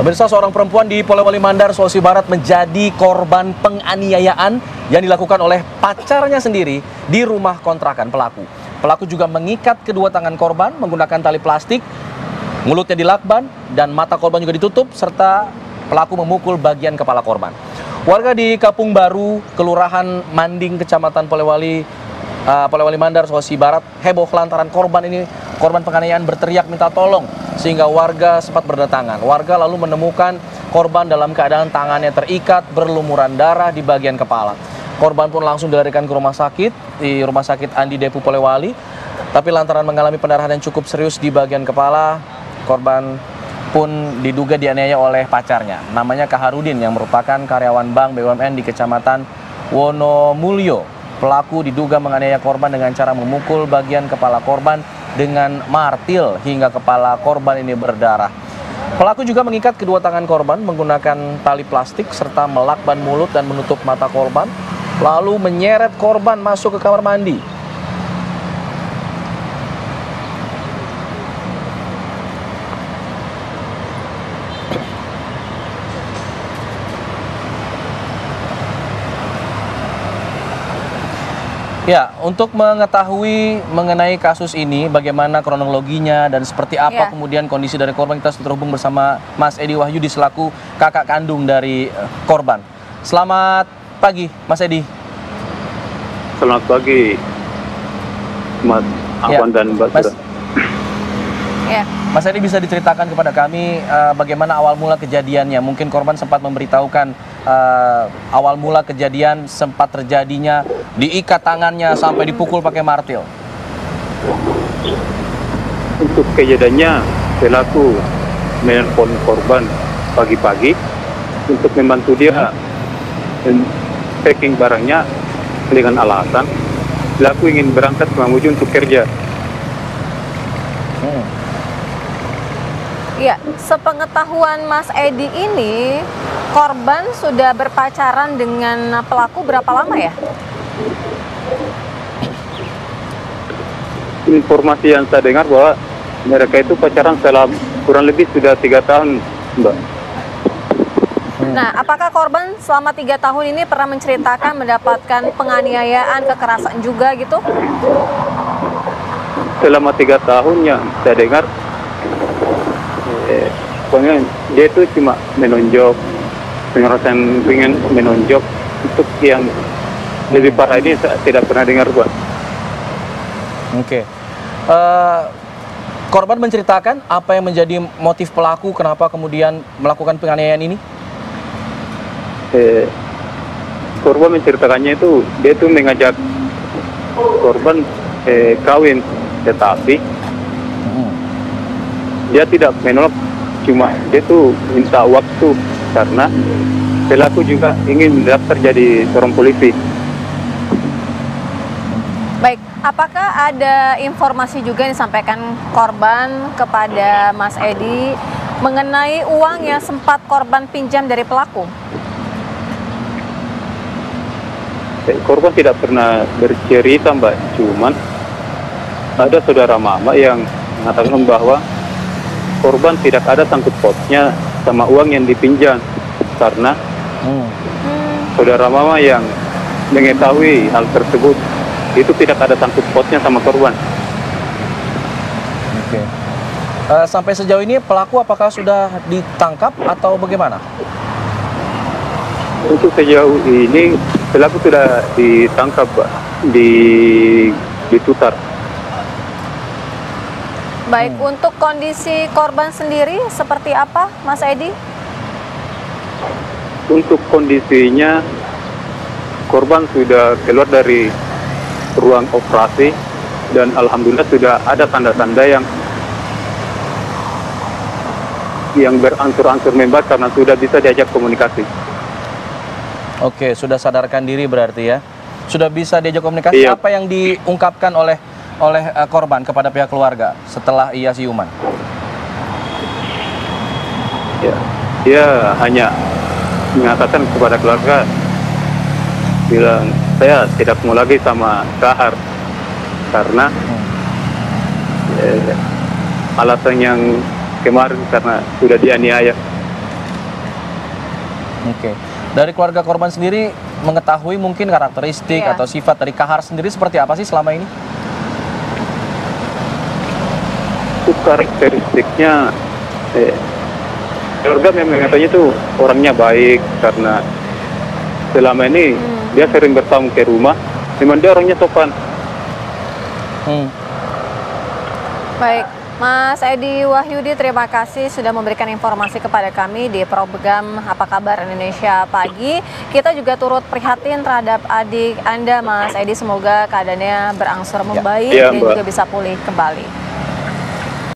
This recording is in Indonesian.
Pemirsa, seorang perempuan di Polewali Mandar, Sulawesi Barat menjadi korban penganiayaan yang dilakukan oleh pacarnya sendiri di rumah kontrakan pelaku. Pelaku juga mengikat kedua tangan korban menggunakan tali plastik, mulutnya dilakban dan mata korban juga ditutup, serta pelaku memukul bagian kepala korban. Warga di Kapung Baru, Kelurahan Manding, Kecamatan Polewali Mandar, Sulawesi Barat heboh lantaran korban penganiayaan berteriak minta tolong sehingga warga sempat berdatangan. Warga lalu menemukan korban dalam keadaan tangannya terikat, berlumuran darah di bagian kepala. Korban pun langsung dilarikan ke rumah sakit di Rumah Sakit Andi Depu Polewali. Tapi lantaran mengalami pendarahan yang cukup serius di bagian kepala, korban pun diduga dianiaya oleh pacarnya. Namanya Kaharudin yang merupakan karyawan bank BUMN di Kecamatan Wonomulyo. Pelaku diduga menganiaya korban dengan cara memukul bagian kepala korban dengan martil hingga kepala korban ini berdarah. Pelaku juga mengikat kedua tangan korban menggunakan tali plastik serta melakban mulut dan menutup mata korban, lalu menyeret korban masuk ke kamar mandi. Ya, untuk mengetahui mengenai kasus ini, bagaimana kronologinya dan seperti apa kemudian kondisi dari korban, kita sudah terhubung bersama Mas Edi Wahyudi selaku kakak kandung dari korban. Selamat pagi, Mas Edi. Selamat pagi, Mas Afwan dan Mbak Sura. Mas Edi, bisa diceritakan kepada kami bagaimana awal mula kejadiannya? Mungkin korban sempat memberitahukan awal mula kejadian sempat terjadinya diikat tangannya sampai dipukul pakai martil. Untuk kejadiannya, pelaku menelpon korban pagi-pagi untuk membantu dia packing barangnya dengan alasan pelaku ingin berangkat ke Mamuju untuk kerja. Ya, sepengetahuan Mas Edi ini, korban sudah berpacaran dengan pelaku berapa lama ya? Informasi yang saya dengar bahwa mereka itu pacaran selama kurang lebih sudah 3 tahun, Mbak. Nah, apakah korban selama 3 tahun ini pernah menceritakan mendapatkan penganiayaan, kekerasan juga gitu? Selama 3 tahun yang saya dengar, pokoknya dia itu cuma menonjok, pengen menonjok. Untuk yang lebih parah ini saya tidak pernah dengar, Pak. Oke. Korban menceritakan apa yang menjadi motif pelaku, kenapa kemudian melakukan penganiayaan ini? Korban menceritakannya itu dia itu mengajak korban kawin, tetapi dia tidak menolak, cuma dia tuh minta waktu karena pelaku juga ingin mendaftar jadi seorang polisi. Baik, apakah ada informasi juga yang disampaikan korban kepada Mas Edi mengenai uang yang sempat korban pinjam dari pelaku? Korban tidak pernah bercerita, Mbak, cuman ada saudara mama yang mengatakan bahwa korban tidak ada sangkut pautnya sama uang yang dipinjam karena saudara mama yang mengetahui hal tersebut itu tidak ada sangkut pautnya sama korban. Oke. Sampai sejauh ini pelaku apakah sudah ditangkap atau bagaimana? Untuk sejauh ini pelaku sudah ditangkap, Pak, di Tutar. Baik, untuk kondisi korban sendiri seperti apa, Mas Edi? Untuk kondisinya, korban sudah keluar dari ruang operasi dan alhamdulillah sudah ada tanda-tanda yang berangsur-angsur membaik karena sudah bisa diajak komunikasi. Oke, sudah sadarkan diri berarti ya. Sudah bisa diajak komunikasi. Iya. Apa yang diungkapkan oleh korban kepada pihak keluarga setelah ia siuman? Ya, dia hanya mengatakan kepada keluarga, bilang saya tidak mau lagi sama Kahar karena alasan yang kemarin karena sudah dianiaya. Oke. Dari keluarga korban sendiri mengetahui mungkin karakteristik Iya. atau sifat dari Kahar sendiri seperti apa sih selama ini? Itu karakteristiknya, keluarga memang katanya tuh orangnya baik karena selama ini dia sering bertamu ke rumah, memang dia orangnya sopan. Baik, Mas Edi Wahyudi, terima kasih sudah memberikan informasi kepada kami di program Apa Kabar Indonesia Pagi. Kita juga turut prihatin terhadap adik Anda, Mas Edi. Semoga keadaannya berangsur membaik Iya, dan Mbak. juga bisa pulih kembali.